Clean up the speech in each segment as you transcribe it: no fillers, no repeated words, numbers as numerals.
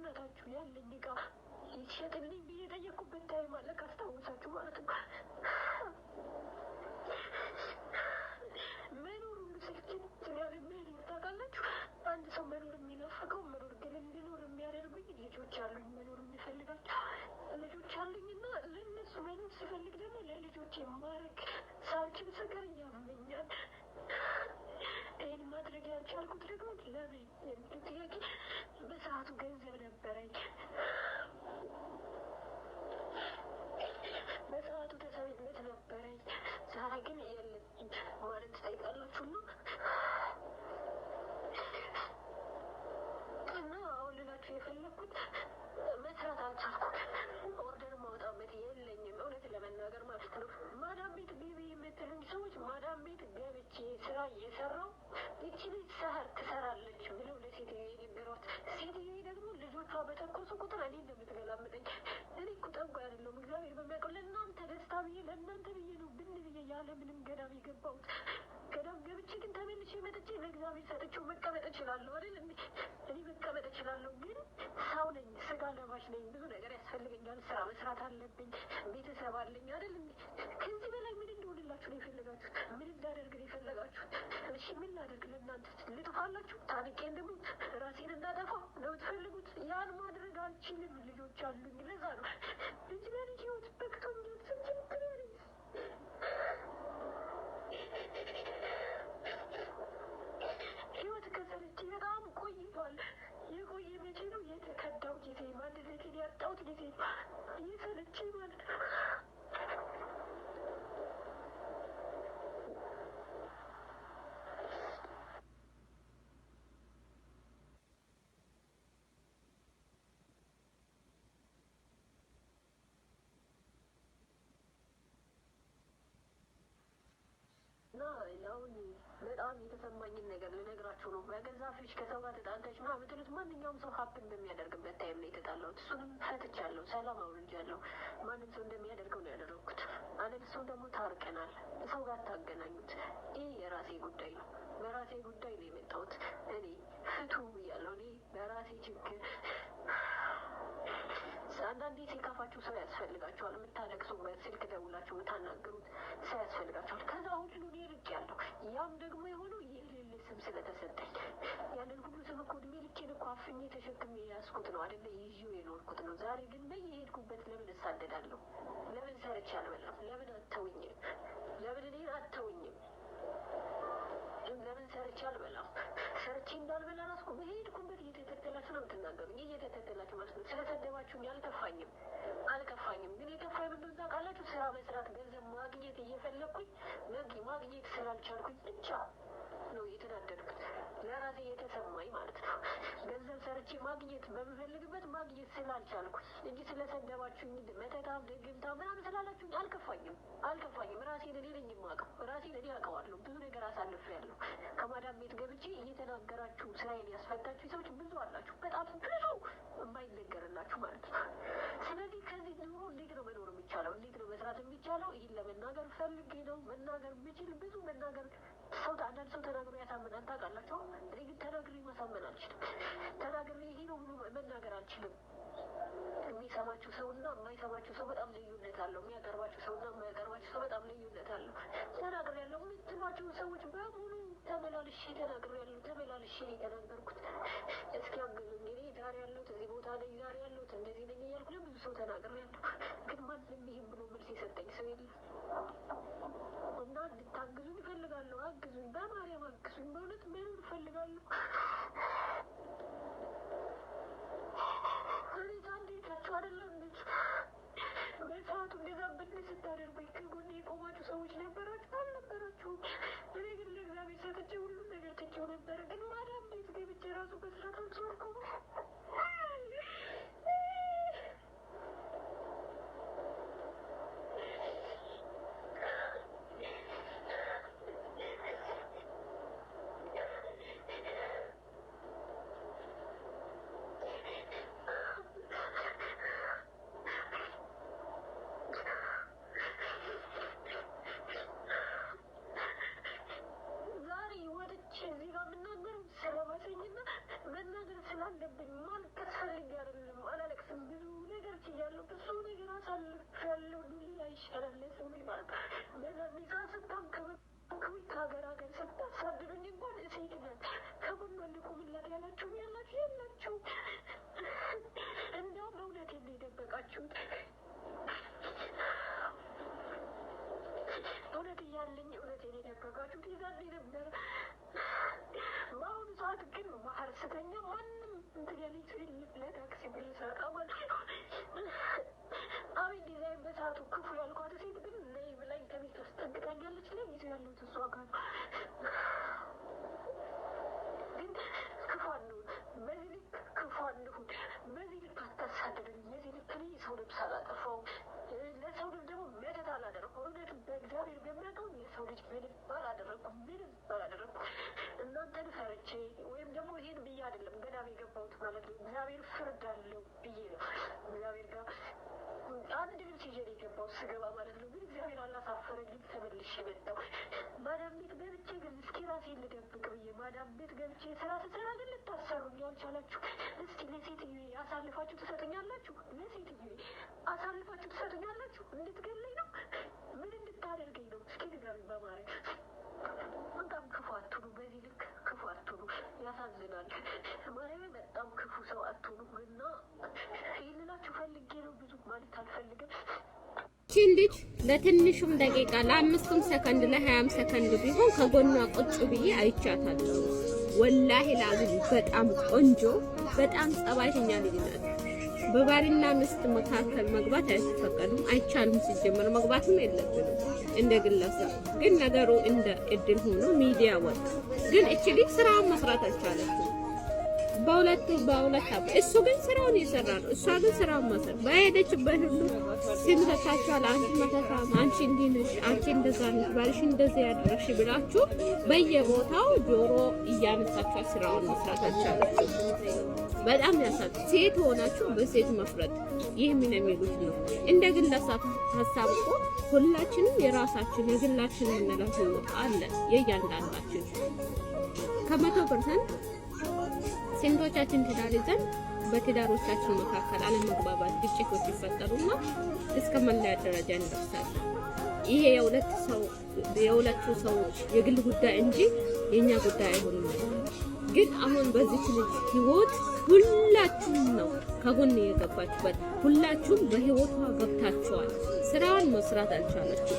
በእናታችሁ ያለኝ እቃ ይሸጥልኝ ብዬ ጠየቅኩበት ታይም አለ ካስታወሳችሁ ማለት ነው። መኖር ሁሉ ስልችን ያለ መኖር ታውቃላችሁ። አንድ ሰው መኖር የሚናፍቀው መኖር ግን እንዲኖር የሚያደርጉኝ ልጆች አሉኝ። መኖር የሚፈልጋቸው ልጆች አሉኝና ለእነሱ መኖር ሲፈልግ ደግሞ ለልጆች ማድረግ ሳልችል ስቀር ያመኛል። ይህን ማድረግ ያልቻልኩት ደግሞ ለምን የሚሉ ጥያቄ በሰዓቱ ገንዘብ ነበረኝ። በሰዓቱ ተሰሚነት ነበረኝ። ዛሬ ግን የለኝም ማለት ትጠይቃላችሁ ነው። እና አሁን ልላችሁ የፈለግኩት መስራት አልቻልኩም። ኦርደር ማውጣበት የለኝም እውነት ለመናገር ማለት ነው። ማዳም ቤት ገቢ የምትሉኝ ሰዎች ማዳም ቤት ገብቼ ስራ እየሰራው ይቺ ልጅ ሰህር ትሰራለች ብለው ለሴትዮ የነገሯት። ሴትዮ ደግሞ ልጆቿ በተኮሱ ቁጥር እኔ እንደምትገላምጠኝ። እኔ እኮ ጠንቋ አይደለሁም እግዚአብሔር በሚያውቀው። ለእናንተ ደስታ ብዬ ለእናንተ ብዬ ነው ብን ብዬ ያለ ምንም ገዳም የገባሁት። ገዳም ገብቼ ግን ተመልሼ መጥቼ ለእግዚአብሔር ሰጥቼው መቀመጥ እችላለሁ አይደል? እኔ መቀመጥ እችላለሁ፣ ግን ሰው ነኝ፣ ስጋ ለባሽ ነኝ። ብዙ ነገር ያስፈልገኛል። ስራ መስራት አለብኝ፣ ቤተሰብ አለኝ አይደል? ከዚህ በላይ ምን እንደሆንላችሁ ነው የፈለጋችሁት? ምን እንዳደርግ ነው የፈለጋችሁት? እሺ ምን ላደርግ? ለእናንተ ልጥፋላችሁ? ታንቄን ደግሞ ራሴን እንዳጠፋ ነው የምትፈልጉት? ያን ማድረግ አልችልም። ልጆች አሉኝ። ለዛ ነው ልጅ ለልጅ ህይወት በቅቶኛል። ህይወት ከሰለች በጣም ቆይቷል። የቆየ መቼ ነው? የተከዳው ጊዜ ማንነቴን ያጣሁት ጊዜ እየሰለች ማለት ነው። እና አሁን በጣም የተሰማኝን ነገር ልነግራችሁ ነው። በገዛ ፍሽ ከሰው ጋር ተጣልተሽ ምናምን የምትሉት ማንኛውም ሰው ሀፕን በሚያደርግበት ታይም ነው የተጣላሁት። እሱንም ፈትቻለሁ፣ ሰላም አውርጃለሁ። ማንም ሰው እንደሚያደርገው ነው ያደረግኩት። አንድ ሰው ደግሞ ታርቀናል። ሰው ጋር ታገናኙት። ይህ የራሴ ጉዳይ ነው። በራሴ ጉዳይ ነው የመጣሁት። እኔ ፍቱ ብያለሁ። እኔ በራሴ ችግር አንዳንዴ ሲከፋችሁ ሰው ያስፈልጋችኋል። የምታለቅሱበት፣ ስልክ ደውላችሁ የምታናገሩት ሰው ያስፈልጋችኋል። ከዛ ሁሉ እኔ ርቄያለሁ። ያም ደግሞ የሆነው የሌለ ስም ስለተሰጠኝ። ያንን ሁሉ ስም እኮ እድሜ ልኬን እኮ አፍኜ ተሸክሜ የያዝኩት ነው አይደለ? ይዤው የኖርኩት ነው። ዛሬ ግን በየሄድኩበት ለምን እሳደዳለሁ? ለምን ሰርቼ አልበላም? ለምን አተውኝም? ለምን እኔን አተውኝም? ለምን ሰርቼ አልበላም? ሰርቼ እንዳልበላ ራስኩ በሄድኩበት እየተተተላችሁ ነው የምትናገሩኝ። እየተተተላችሁ ማለት ነው። ስለሰደባችሁኝ አልከፋኝም። ግን የከፋኝ ምንድን ነው ታውቃላችሁ? ስራ መስራት፣ ገንዘብ ማግኘት እየፈለግኩኝ ማግኘት ስላልቻልኩኝ ብቻ ነው የተናደድኩት። ለራሴ የተሰማኝ ማለት ነው። ገንዘብ ሰርቼ ማግኘት በምፈልግበት ማግኘት ስላልቻልኩኝ እንጂ ስለሰደባችሁኝ መተታም ድግምታ ምናምን ስላላችሁኝ አልከፋኝም። ራሴን እኔ ነኝ የማውቀው። ራሴን እኔ አውቀዋለሁ። ብዙ ነገር አሳልፌያለሁ። ከማዳም ቤት ገብቼ እየተናገራችሁ ስራዬን ያስፈታችሁ ሰዎች ብዙ አላችሁ። በጣም ብዙ የማይነገርላችሁ ማለት ነው። ስለዚህ ከዚህ ኑሮ እንዴት ነው መኖር የሚቻለው? እንዴት ነው መስራት የሚቻለው? ይህን ለመናገር ፈልጌ ነው። መናገር የምችል ብዙ መናገር አንዳንድ ሰው ተናግሮ ያሳምናል ታውቃላችሁ። እኔ ግን ተናግሬ ማሳመን አልችልም። ተናግሬ ይሄ ነው ብሎ መናገር አልችልም። የሚሰማችሁ ሰውና የማይሰማችሁ ሰው በጣም ልዩነት አለው። የሚያቀርባችሁ ሰውና የማያቀርባችሁ ሰው በጣም ልዩነት አለው። ተናግሬያለሁ የምትሏቸው ሰዎች በሙሉ ተመላልሼ ተናግሬያለሁ። ተመላልሼ የተናገርኩት እስኪ አግዙኝ። እኔ ዛሬ ያለሁት እዚህ ቦታ ነኝ፣ ዛሬ ያለሁት እንደዚህ ነኝ እያልኩ ለብዙ ሰው ተናግሬያለሁ። ግን ማንም ይህም ብሎ መልስ የሰጠኝ ሰው የለም። እና እንድታግዙኝ እፈልጋለሁ። አግዙኝ፣ በማርያም አግዙኝ። በእውነት መኖር እፈልጋለሁ። እኔ እንዴታችሁ አይደለም እንዴት በሰዓቱ እንደዛ ብን ስታደርጉኝ ከጎኔ የቆማችሁ ሰዎች ነበራችሁ አልነበራችሁም? እኔ ግን ለእግዚአብሔር ሰጥቼ ሁሉም ነገር ትቼው ነበረ። ግን ማዳም ቤት ገብቼ ራሱ በስራት አልቻልኩም። እዚህ ጋር የምናገረው ስለባሰኝና መናገር ስላለብኝ ማልቀስ ፈልጌ አይደለም። አላለቅስም። ብዙ ነገር ችያለሁ። ብዙ ነገር አሳልፌያለሁ። ሌላ ይሻላል ለሰው ልጅ ማለት በዛ ሚዛ ስታንከባክቡኝ ከሀገር ሀገር ስታሳድዱኝ እንኳን ሴት ናት ከጎኗ ልቁምላት ያላችሁ የላችሁ። እንዲያውም እውነቴን ነው የደበቃችሁት። እውነት እያለኝ እውነቴን የደበቃችሁት ይዛል ነበረ። በአሁኑ ሰዓት ግን ባህር ስተኛ ማንም እንትን ያለኝ ሰው የለም። ለታክሲ ብር ሳጣ ማለት ነው። አቤት ዲዛይን በሰዓቱ ክፉ ያልኳት ሴት ግን ነይ ብላኝ ከቤት አስጠንቅቃኛለች። ለጊዜ ያለሁት እሷ ጋር ግን ክፉ አንሁን፣ በዚህ ልክ ክፉ አንሁን፣ በዚህ ልክ አታሳድደኝ። በዚህ ልክ እኔ ሰው ልብስ አላጠፋውም፣ ለሰው ልጅ ደግሞ መተት አላደረኩም። እውነት በእግዚአብሔር በሚያውቀው የሰው ልጅ ምንም አላደረኩም። እናንተን ፈርቼ ወይም ደግሞ ይሄን ብዬ አይደለም ገና የገባሁት ማለት ነው። እግዚአብሔር ፍርድ አለው ብዬ ነው እግዚአብሔር ጋር አንድ ልብስ ይዤ ነው የገባሁት ስገባ ማለት ነው። ግን እግዚአብሔር አላሳፈረኝም። ተመልሼ መጣሁ። ማዳም ቤት ገብቼ ግን እስኪ ራሴን ልደብቅ ብዬ ማዳም ቤት ገብቼ ስራ ስሰራ ግን ልታሰሩኝ አልቻላችሁ። እስኪ ለሴትዬ አሳልፋችሁ ትሰጡኛላችሁ? ለሴትዬ አሳልፋችሁ ትሰጡኛላችሁ? እንድትገለኝ ነው? ምን እንድታደርገኝ ነው? እስኪ ንገሩኝ በማለት በጣም ክፉ አትሁኑ። በዚህ ልክ ክፉ አትሁኑ። ያሳዝናል። ማርያም በጣም ክፉ ሰው አትሁኑ። እና ይልላችሁ ፈልጌ ነው። ብዙ ማለት አልፈልግም። ይህችን ልጅ ለትንሹም ደቂቃ ለ5 ሰከንድ ለ20 ሰከንድ ቢሆን ከጎኗ ቁጭ ብዬ አይቻታለሁ። ወላሂ ላዝም በጣም ቆንጆ፣ በጣም ጸባይተኛ ልጅ ናት። በባልና ሚስት መካከል መግባት አይፈቀድም፣ አይቻልም። ሲጀመር መግባትም የለብንም እንደ ግለሰብ። ግን ነገሩ እንደ እድል ሆኖ ሚዲያ ወጣ። ግን እቺ ልጅ ስራውን መስራት አልቻለችም። በሁለት እሱ ግን ስራውን እየሰራ ነው። እሷ ግን ስራውን መስራት በሄደችበት ሁሉ ሲምታታቻለ አንቺ መተታም፣ አንቺ እንዲህ ነሽ፣ አንቺ እንደዛ ነሽ፣ ባልሽ እንደዚህ ያደረግሽ ብላችሁ በየቦታው ጆሮ እያነሳችሁ ስራውን መስራት አልቻለችም። በጣም ያሳዝናል። ሴት ሆናችሁ በሴት መፍረድ ይህ ምን የሚሉት ነው? እንደ ግለሰብ ሀሳብ እኮ ሁላችንም የራሳችን የግላችን የምንለው ህይወት አለ። የእያንዳንዳችን 100% ስንቶቻችን ትዳር ይዘን በትዳሮቻችን መካከል አለመግባባት፣ ግጭቶች ይፈጠሩና እስከ መለያየት ደረጃ እንደርሳለን። ይሄ የሁለቱ ሰዎች የግል ጉዳይ እንጂ የኛ ጉዳይ አይሆንም። ግን አሁን በዚህ ልጅ ህይወት ሁላችሁም ነው ከጎን የገባችሁበት። ሁላችሁም በህይወቷ ገብታችኋል። ስራዋን መስራት አልቻለችም።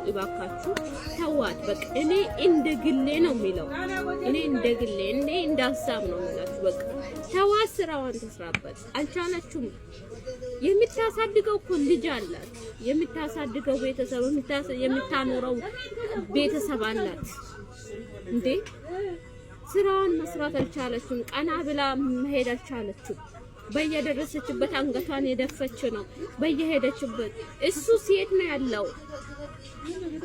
እባካችሁ ተዋት። በቃ እኔ እንደ ግሌ ነው የሚለው እኔ እንደ ሀሳብ ነው የሚላችሁ። በቃ ተዋት፣ ስራዋን ተስራበት። አልቻለችም። የምታሳድገው እኮ ልጅ አላት። የምታሳድገው ቤተሰብ የምታኖረው ቤተሰብ አላት እንዴ። ስራዋን መስራት አልቻለችም። ቀና ብላ መሄድ አልቻለችም። በየደረሰችበት አንገቷን የደፈች ነው በየሄደችበት። እሱ ሴት ነው ያለው።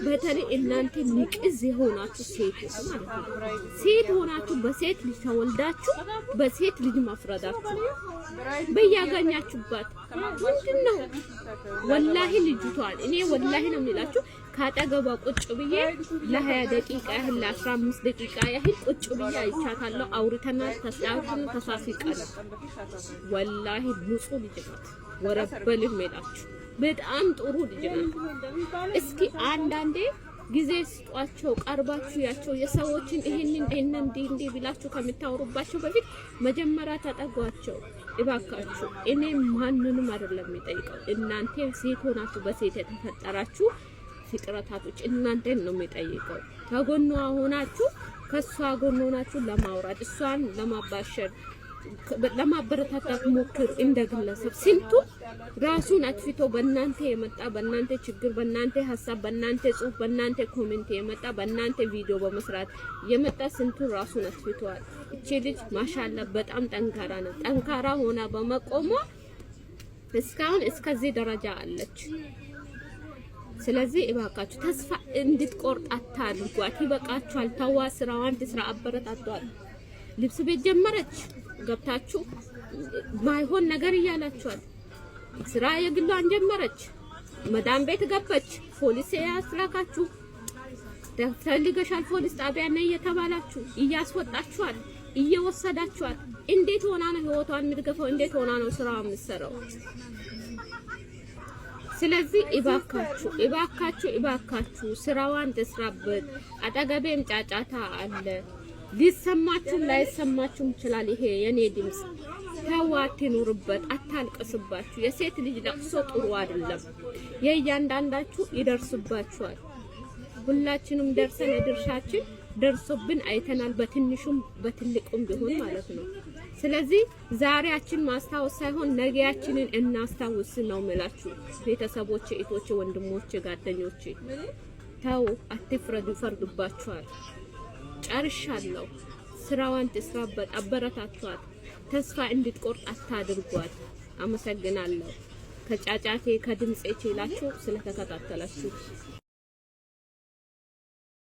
በተለይ እናንተ ንቅዝ የሆናችሁ ሴቶች ማለት ነው፣ ሴት ሆናችሁ በሴት ልጅ ተወልዳችሁ በሴት ልጅ ማፍረዳችሁ በያገኛችሁበት ምንድን ነው? ወላሂ ልጅቷን እኔ ወላሂ ነው የሚላችሁ ካጠገቧ ቁጭ ብዬ ለ20 ደቂቃ ያህል ለ15 ደቂቃ ያህል ቁጭ ብዬ አይቻታለሁ። አውርተናል፣ ተሳስቀናል። ወላሂ ንጹህ ልጅ ናት። ወረበልም ይላችሁ በጣም ጥሩ ልጅ ናት። እስኪ አንዳንዴ ጊዜ ስጧቸው፣ ቀርባችሁ ያቸው የሰዎችን ይሄንን እንዲህ ብላችሁ ከምታወሩባቸው በፊት መጀመሪያ ተጠጓቸው እባካችሁ። እኔ ማንንም አይደለም የሚጠይቀው። እናንተ ሴት ሆናችሁ በሴት የተፈጠራችሁ ፍጥረታቶች እናንተን ነው የሚጠይቀው። ከጎኗ ሆናችሁ ከሷ ጎን ሆናችሁ ለማውራት እሷን ለማባሸር ለማበረታታት ሞክር። እንደ ግለሰብ ስንቱ ራሱን አጥፍቶ በእናንተ የመጣ በእናንተ ችግር፣ በእናንተ ሀሳብ፣ በእናንተ ጽሁፍ፣ በእናንተ ኮሜንት የመጣ በእናንተ ቪዲዮ በመስራት የመጣ ስንቱ ራሱን አጥፍቷል። እቺ ልጅ ማሻአላ በጣም ጠንካራ ነው። ጠንካራ ሆና በመቆሟ እስካሁን እስከዚህ ደረጃ አለች። ስለዚህ እባካችሁ ተስፋ እንድትቆርጥ አታድርጓት። ይበቃችኋል። ተዋ፣ ስራዋን ትስራ፣ አበረታቷት። ልብስ ቤት ጀመረች፣ ገብታችሁ ማይሆን ነገር እያላችኋል። ስራ የግሏን ጀመረች፣ መዳም ቤት ገባች፣ ፖሊስ ያስላካችሁ፣ ተፈልገሻል ፖሊስ ጣቢያ ነይ እየተባላችሁ እያስወጣችኋል። እየወሰዳችኋት እንዴት ሆና ነው ህይወቷን የምትገፋው? እንዴት ሆና ነው ስራዋ የምትሰራው? ስለዚህ እባካችሁ ስራዋን ትስራበት። አጠገቤም ጫጫታ አለ፣ ሊሰማችሁም ላይሰማችሁም ይችላል። ይሄ የኔ ድምጽ ተው፣ አትኑርበት፣ አታልቅስባችሁ። የሴት ልጅ ለቅሶ ጥሩ አይደለም። የእያንዳንዳችሁ ይደርስባችኋል። ሁላችንም ደርሰን ድርሻችን ደርሶብን አይተናል፣ በትንሹም በትልቁም ቢሆን ማለት ነው። ስለዚህ ዛሬያችን ማስታወስ ሳይሆን ነገያችንን እናስታውስ ነው የምላችሁ ቤተሰቦቼ፣ እህቶቼ፣ ወንድሞቼ፣ ጓደኞቼ። ተው አትፍረዱ፣ ይፈርዱባችኋል። ጨርሻለሁ። ስራዋን ትስራበት፣ አበረታቷት። ተስፋ እንድትቆርጥ አታድርጓት። አመሰግናለሁ። ከጫጫቴ ከድምጼ ችላችሁ ስለተከታተላችሁ